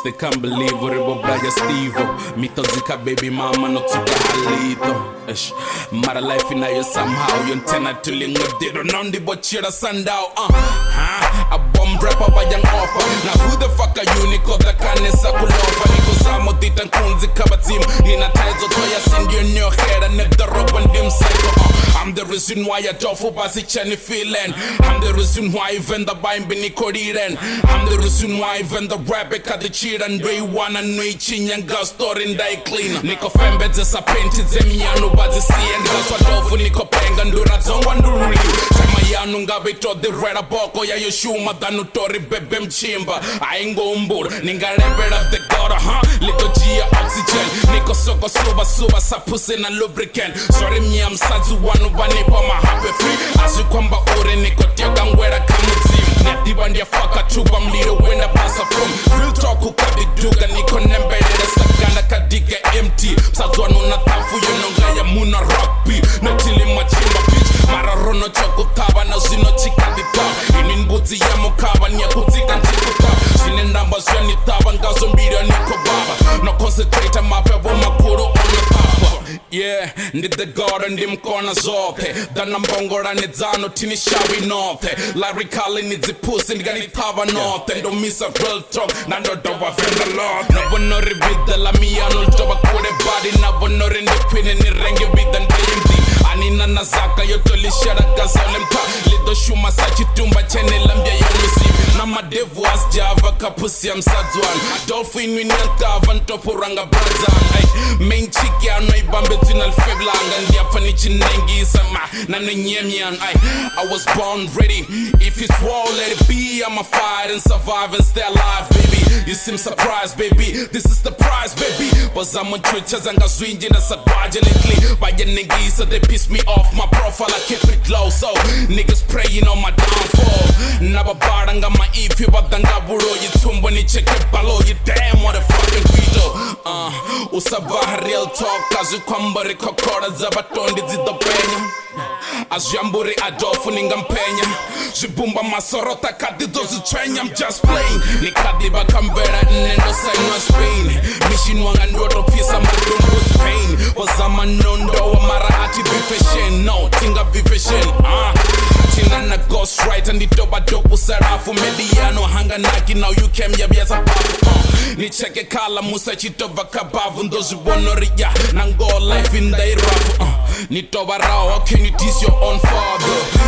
Niggas they can't believe Uribo Braya Stevo Mitozika baby mama no tuka halito Mara life ina yo somehow Yon tena tuling diro Nondi bochira sandao A bomb rapper by young offer Now who the fuck are you niko da kanesa kulofa Niko samo titan kunzi kabatim Nina taizo toya sindi in your head And if the rope and dim cycle I'm the reason why I don't for basi chani feeling I'm the reason why even the bime bini kodiren I'm the reason why even the rap the cheat and do wanna know chinyang gas store in die clean Niko fembe zesa painted zemiano bazi see and gas wadofu niko penga ndura zongwa nduruli Chama yanu ngabe to the red boko ya yoshuma danu tori bebe mchimba Aingo umbur ninga level of the god Liko gia oxygen Niko soko suba sa pussy na lubricant Sorry mi am sazu wanu vanipa ma happy free Asu kwamba ure niko tioga ngwera kamutim Nediba ndia faka chuba mliro wenda basa from Real talk ukabiduga niko nembelele Saganda kadike empty Msazwanu na tafu yononga ya muna rugby Netili machimba bitch Mararono choko kaba na zino chikadita Ini mbuzi ya mukaba niya kutika ntikuta Sine namba zweni taba ngazo mbira niko baba No concentrate mapevo makuru on the papa Yeah, ndid the god and dim corner zote Dana mbongora nizano tini shawi note Lyrically nidzi pussy nigani tava note Ndo miss a real talk, nando doba venda lot Nabo no rivida la miyano doba kure body Nabo no rinde pine ni renge vida ndayimdi Anina nazaka yoto lishara gaza lempa Lido shuma sachi tumba chene lambia yomisi Nama devu as java kapusi ya msadzwan Adolfo inwini antava ntopuranga brazan Main chiki ano ibambe tunal feblanga Ndiapa ni chinengi isama nano nyemian I was born ready If it's war let it be I'ma fight and survive and stay alive baby You seem surprised baby This is the prize baby Bazama chucha zanga zwinji na sadwaje lately Baya niggas so they piss me off My profile I keep it low So niggas praying on my downfall Nababaranga ma ifi badanga buro Yitumbo ni cheke balo You damn motherfucking video Usabaha real talk Kazu kwambari kokora Zabatondi zido penya Azjamburi adofu ninga mpenya Zibumba masorota kadido zichenya I'm just playing Nikadiba kambera nendo sainwa Spain Mission wanga ndoto pisa madumbu Spain Wazama nondo wa mara ati bifeshen No, tinga bifeshen Tina na ghost right and itoba dopu sarafu Mediano hanga naki now you came ya biasa pafu Ni cheke kala musa chitova kabavu Ndozi bonoria nango life in the rafu Nitoba rao, how can you tease your own father?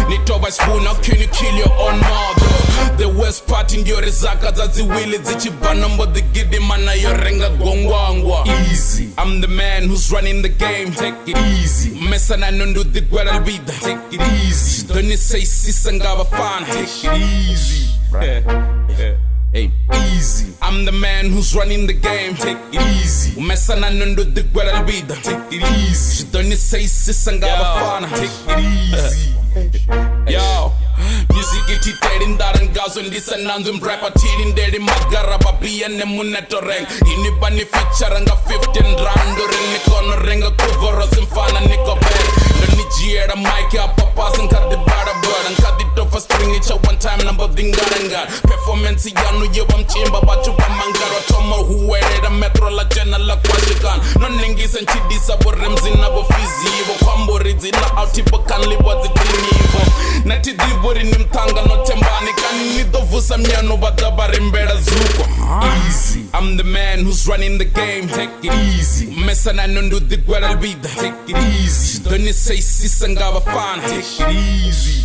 Nitoba spoon, how can you kill your own mother? The worst part in your zaka zazi wili zichibana mbo the gidi mana yorenga gongwangwa Easy, I'm the man who's running the game Take it easy, mesa na nundu the gwara vida Take it easy, don't you say sisa ngaba fana Take it easy, hey, easy. I'm the man who's running the game. Take it easy. Umesa na nundu the gwara vida. Take it easy. Don't you say sisangaba fana. Take it easy. Yo, music iti terin daran gazo ndisa nanzum rapper tirin deri magara babia ne muneto reng. Ini bani feature nga 15 rando ren nikono renga kuvoro simfana niko bed. Ndoni jiera mic ya papas nkadi bara bird nkadi tofa string icha one time number dingaranga. Performance yanu yewa mchimba batu bamangaro tomo huwere metro la jena la kwashikan. No ningis and chidisa bo remzi na bo fizi bo kwambo rizi na altipo kanli bo zidini Nati dibori ni mtanga no tembani Kani nidovusa mnyano badabari mbeda zuko Easy, I'm the man who's running the game Take it easy Mesa na nundu the gwara vida Take it easy Don't you say sisa ngaba fana Take it easy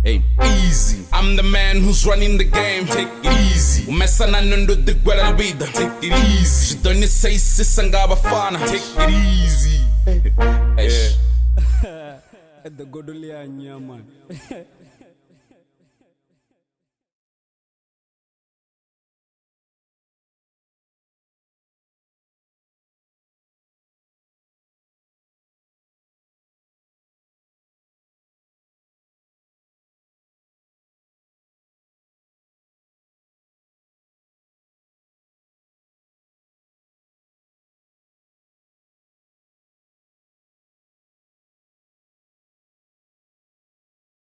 Hey, easy I'm the man who's running the game Take it easy Mesa na nundu the gwara vida Take it easy Don't you say sisa ngaba fana Take it easy The Godolia Nyaman